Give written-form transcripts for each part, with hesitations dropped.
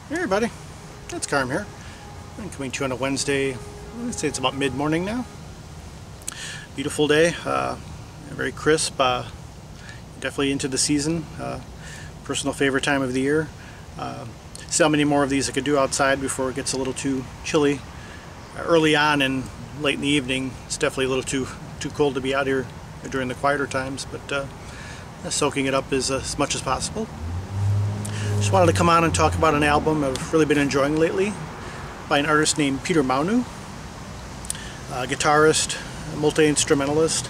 Hey everybody, it's Carm here. I'm coming to you on a Wednesday. I'd say it's about mid-morning now. Beautiful day, very crisp, definitely into the season. Personal favorite time of the year. See how many more of these I could do outside before it gets a little too chilly. Early on and late in the evening, it's definitely a little too cold to be out here during the quieter times, but soaking it up as much as possible. Just wanted to come on and talk about an album I've really been enjoying lately by an artist named Maunu, a guitarist, a multi-instrumentalist,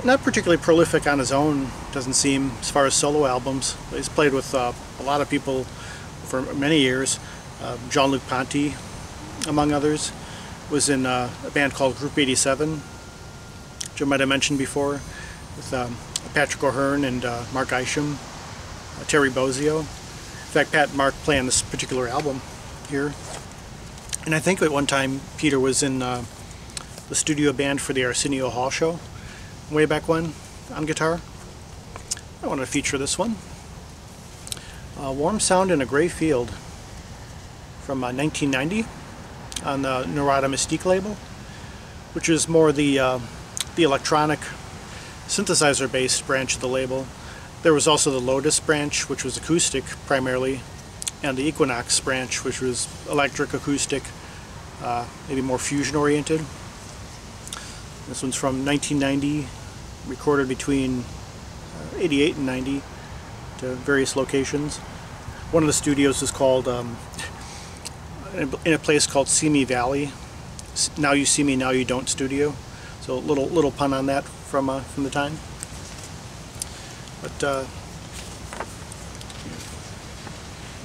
not particularly prolific on his own, doesn't seem, as far as solo albums. He's played with a lot of people for many years. Jean-Luc Ponty, among others, was in a band called Group 87, which I might have mentioned before, with Patrick O'Hearn and Mark Isham. Terry Bozzio. In fact, Pat and Mark play on this particular album here. And I think at one time Peter was in the studio band for the Arsenio Hall show way back when on guitar. I wanted to feature this one. Warm Sound in a Gray Field from 1990 on the Narada Mystique label, which is more the electronic synthesizer-based branch of the label. There was also the Lotus branch, which was acoustic primarily, and the Equinox branch, which was electric, acoustic, maybe more fusion-oriented. This one's from 1990, recorded between 88 and 90 to various locations. One of the studios is called, in a place called Simi Valley, Now You See Me, Now You Don't studio. So a little pun on that from the time. But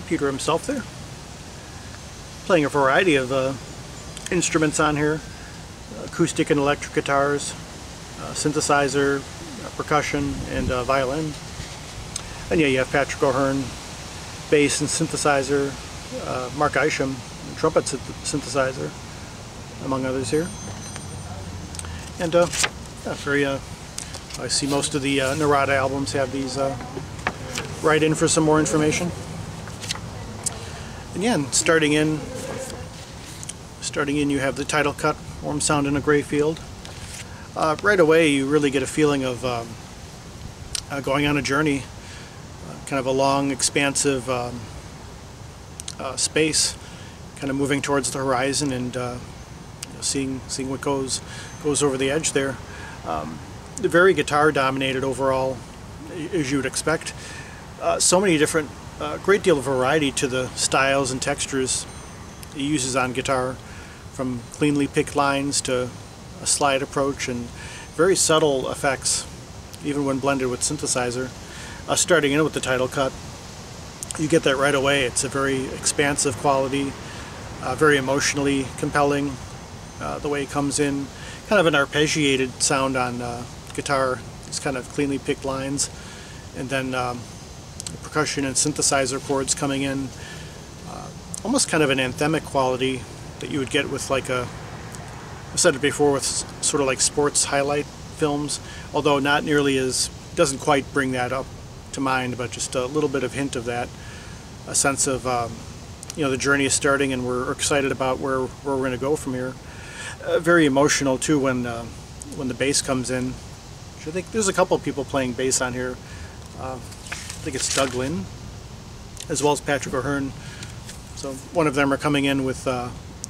Peter himself there, playing a variety of instruments on here, acoustic and electric guitars, synthesizer, percussion, and violin. And yeah, you have Patrick O'Hearn, bass and synthesizer, Mark Isham, trumpet synthesizer, among others here. And very I see most of the Narada albums have these right in for some more information. Again, starting in you have the title cut, Warm Sound in a Gray Field. Right away you really get a feeling of going on a journey, kind of a long, expansive space, kind of moving towards the horizon and seeing what goes over the edge there. Very guitar dominated overall, as you would expect. So many different, great deal of variety to the styles and textures he uses on guitar, from cleanly picked lines to a slide approach, and very subtle effects, even when blended with synthesizer. Starting in with the title cut, you get that right away. It's a very expansive quality, very emotionally compelling, the way it comes in. Kind of an arpeggiated sound on guitar, these kind of cleanly picked lines, and then percussion and synthesizer chords coming in, almost kind of an anthemic quality that you would get with, like, I've said it before, with sort of like sports highlight films, although not nearly as, doesn't quite bring that up to mind, but just a little bit of hint of that, a sense of the journey is starting and we're excited about where we're going to go from here. Very emotional too when the bass comes in. I think there's a couple of people playing bass on here. I think it's Doug Lynn, as well as Patrick O'Hearn. So one of them are coming in with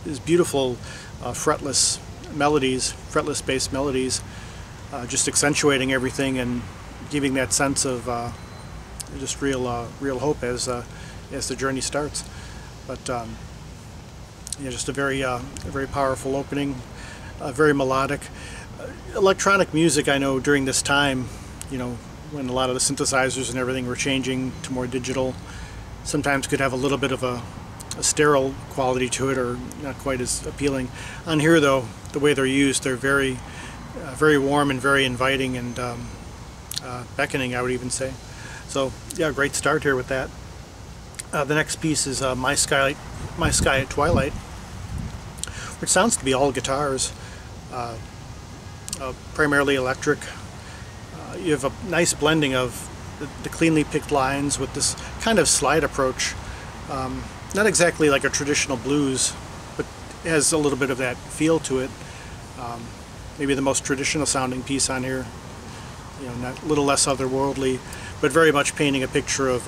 these beautiful fretless melodies, fretless bass melodies, just accentuating everything and giving that sense of just real hope as the journey starts. But yeah, just a very powerful opening, very melodic. Electronic music, I know during this time, when a lot of the synthesizers and everything were changing to more digital, sometimes could have a little bit of a sterile quality to it, or not quite as appealing. On here though, the way they're used, they're very warm and very inviting and beckoning, I would even say. So yeah, great start here with that. The next piece is My Sky at Twilight, which sounds to be all guitars, primarily electric. You have a nice blending of the cleanly picked lines with this kind of slide approach Not exactly like a traditional blues, but it has a little bit of that feel to it. Maybe the most traditional sounding piece on here, you know, not, a little less otherworldly, but very much painting a picture of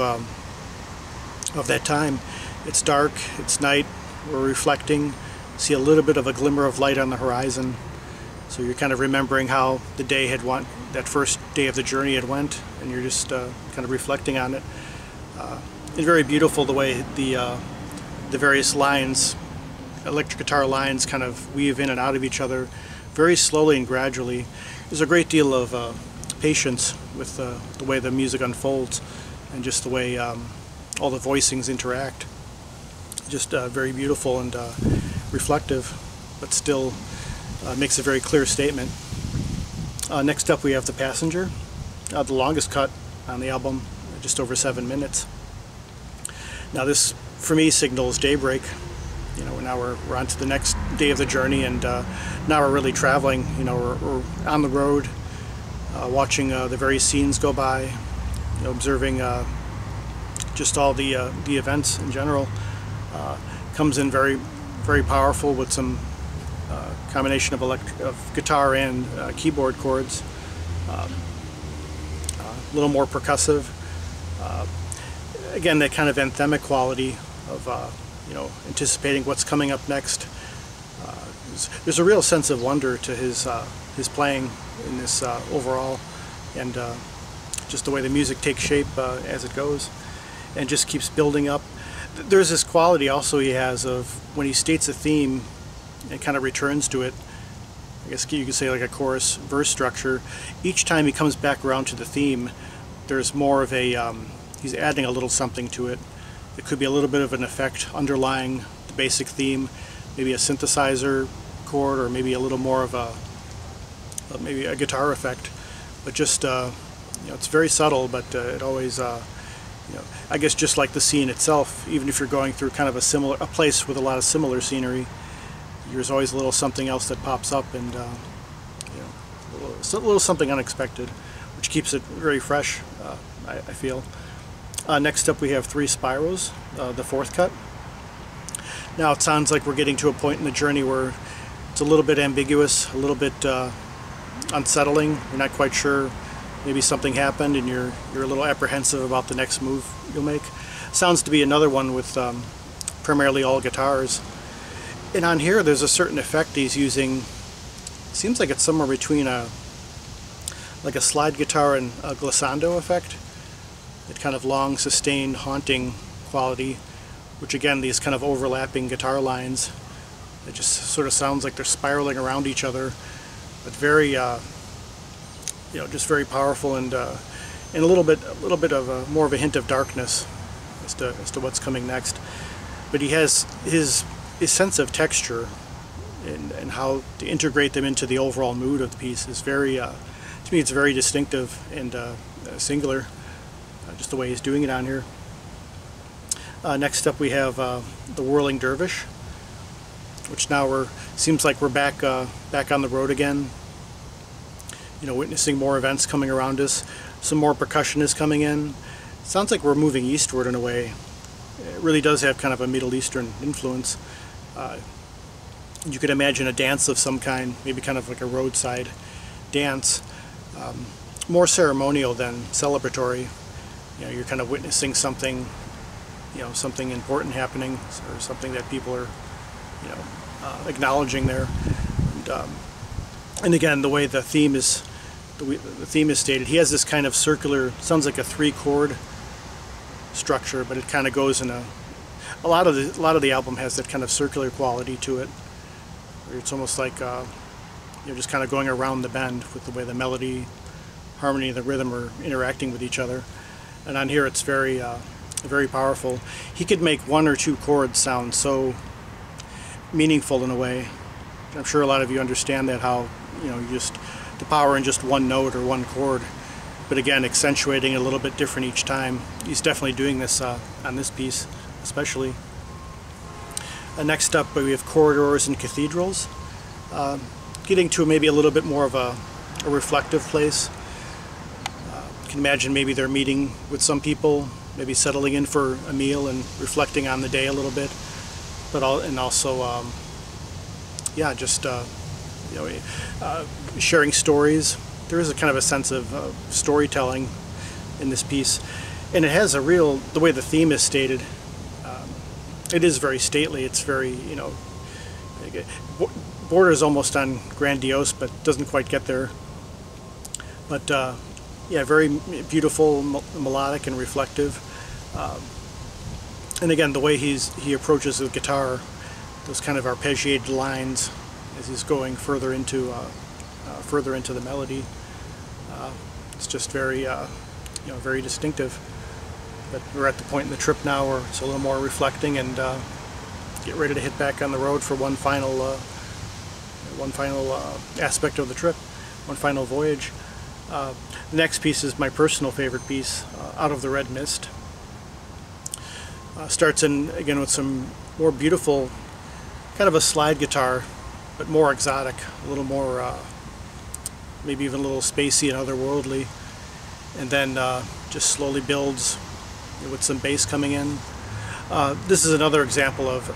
that time. It's dark, it's night, we're reflecting, see a little bit of a glimmer of light on the horizon. So you're kind of remembering how the day had went, that first day of the journey had went, and you're just kind of reflecting on it. It's very beautiful the way the various lines, electric guitar lines, kind of weave in and out of each other very slowly and gradually. There's a great deal of patience with the way the music unfolds and just the way all the voicings interact. Just very beautiful and reflective, but still makes a very clear statement. Next up we have The Passenger, the longest cut on the album, just over 7 minutes. Now this, for me, signals daybreak. You know, now we're on to the next day of the journey, and now we're really traveling. You know, we're on the road, watching the various scenes go by, you know, observing just all the events in general. Comes in very, very powerful with some combination of guitar and keyboard chords. A little more percussive. Again, that kind of anthemic quality of you know, anticipating what's coming up next. There's a real sense of wonder to his playing in this overall, and just the way the music takes shape as it goes, and just keeps building up. There's this quality also he has of when he states a theme and kind of returns to it. I guess you could say like a chorus verse structure. Each time he comes back around to the theme, there's more of a he's adding a little something to it. It could be a little bit of an effect underlying the basic theme, maybe a synthesizer chord, or maybe a little more of maybe a guitar effect. But just you know, it's very subtle, but it always you know, I guess just like the scene itself, even if you're going through kind of a place with a lot of similar scenery, there's always a little something else that pops up, and you know, a little something unexpected, which keeps it very fresh, I feel. Next up we have Three Spiros, the fourth cut. Now it sounds like we're getting to a point in the journey where it's a little bit ambiguous, a little bit unsettling. You're not quite sure. Maybe something happened and you're a little apprehensive about the next move you'll make. Sounds to be another one with primarily all guitars. And on here there's a certain effect he's using. Seems like it's somewhere between like a slide guitar and a glissando effect. That kind of long, sustained, haunting quality, which again, these kind of overlapping guitar lines, it just sort of sounds like they're spiraling around each other, but very you know, just very powerful, and a little bit of more of a hint of darkness as to what's coming next. But he has his sense of texture and how to integrate them into the overall mood of the piece is very, to me, it's very distinctive and singular, just the way he's doing it on here. Next up we have the Whirling Dervish, which now seems like we're back on the road again. You know, witnessing more events coming around us. Some more percussion is coming in. Sounds like we're moving eastward in a way. It really does have kind of a Middle Eastern influence. You could imagine a dance of some kind, maybe kind of like a roadside dance. More ceremonial than celebratory. You know, you're kind of witnessing something, you know, something important happening, or something that people are, you know, acknowledging there. And again, the way the theme is stated, he has this kind of circular, sounds like a 3-chord structure, but it kind of goes in a lot of the album has that kind of circular quality to it, where it's almost like you're just kind of going around the bend with the way the melody, harmony, and the rhythm are interacting with each other. And on here it's very very powerful. He could make 1 or 2 chords sound so meaningful in a way. I'm sure a lot of you understand that, how, you know, just the power in just 1 note or 1 chord, but again, accentuating it a little bit different each time. He's definitely doing this on this piece especially. Next up we have Corridors and Cathedrals, getting to maybe a little bit more of a reflective place. You can imagine maybe they're meeting with some people, maybe settling in for a meal and reflecting on the day a little bit, but also yeah, just sharing stories. There is a kind of a sense of storytelling in this piece, and it has a real, the way the theme is stated, it is very stately. It's very, borders almost on grandiose, but doesn't quite get there. But yeah, very beautiful, melodic, and reflective. And again, the way he approaches the guitar, those kind of arpeggiated lines as he's going further into the melody. It's just very, very distinctive. But we're at the point in the trip now where it's a little more reflecting, and get ready to hit back on the road for one final aspect of the trip, one final voyage. The next piece is my personal favorite piece, Out of the Red Mist. Starts in again with some more beautiful, kind of a slide guitar, but more exotic, a little more, maybe even a little spacey and otherworldly, and then just slowly builds with some bass coming in. This is another example of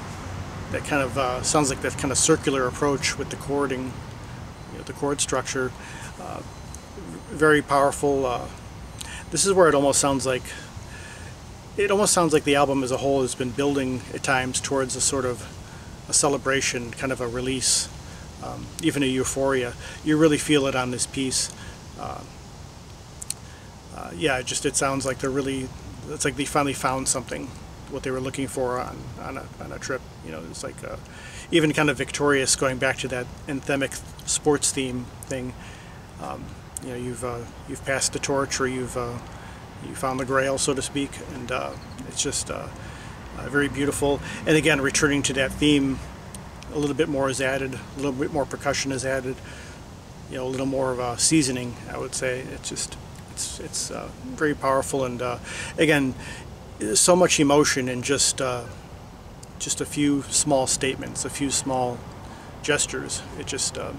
that kind of sounds like that kind of circular approach with the chording, the chord structure. Very powerful. This is where it almost sounds like the album as a whole has been building at times towards a sort of a celebration, kind of a release, even a euphoria. You really feel it on this piece. Yeah, it sounds like it's like they finally found something, what they were looking for on a trip. It's like even kind of victorious, going back to that anthemic sports theme thing. You've passed the torch, or you found the grail, so to speak, and it's just very beautiful. And again, returning to that theme, a little bit more is added, a little bit more percussion is added, a little more of a seasoning, I would say. It's very powerful, and again, so much emotion in just a few small statements, a few small gestures. It just it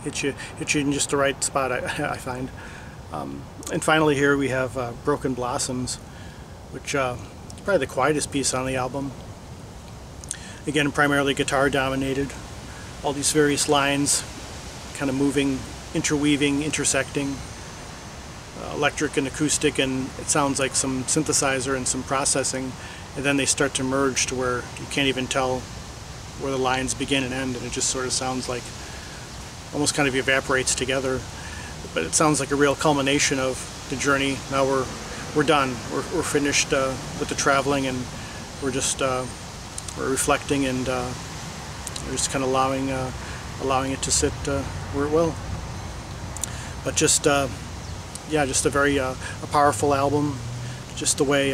hits you in just the right spot, I find. And finally here we have Broken Blossoms, which is probably the quietest piece on the album. Again, primarily guitar dominated. All these various lines kind of moving, interweaving, intersecting, electric and acoustic, and it sounds like some synthesizer and some processing, and then they start to merge to where you can't even tell where the lines begin and end, and it just sort of sounds like almost kind of evaporates together. But it sounds like a real culmination of the journey. Now we're done. We're finished with the traveling, and we're just we're reflecting, and we're just kind of allowing it to sit where it will. But just yeah, just a very a powerful album. Just the way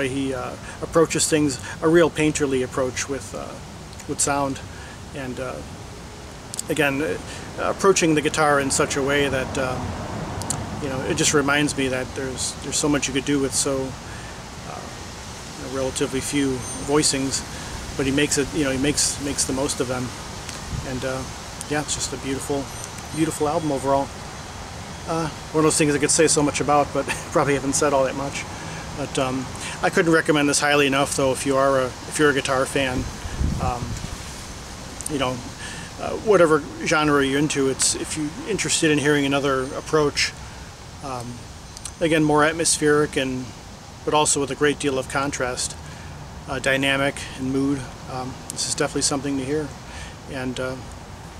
he approaches things, a real painterly approach with sound, and again, approaching the guitar in such a way that it just reminds me that there's so much you could do with so relatively few voicings, but he makes it, he makes the most of them, and yeah, it's just a beautiful album overall. One of those things I could say so much about, but probably haven't said all that much. But I couldn't recommend this highly enough, though. If you're a guitar fan, whatever genre you're into, if you're interested in hearing another approach, again, more atmospheric, but also with a great deal of contrast, dynamic and mood, this is definitely something to hear. And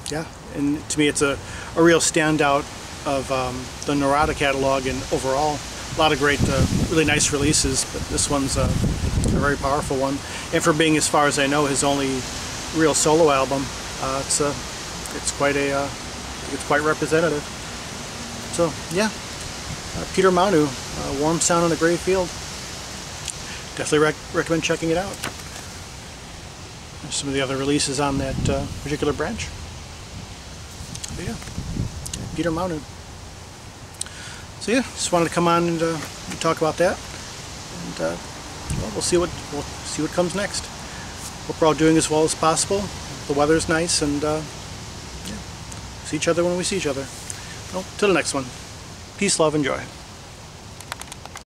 yeah, and to me it's a real standout of the Narada catalog, and overall a lot of great, really nice releases, but this one's a very powerful one. And for being, as far as I know, his only real solo album, it's quite representative. So yeah, Peter Maunu, Warm Sound on a Gray Field. Definitely recommend checking it out. There's some of the other releases on that particular branch. But yeah, Peter Maunu. So yeah, just wanted to come on and talk about that, and well, we'll see what comes next. Hope we're all doing as well as possible. The weather's nice, and yeah, see each other when we see each other. Well, till the next one. Peace, love, and joy.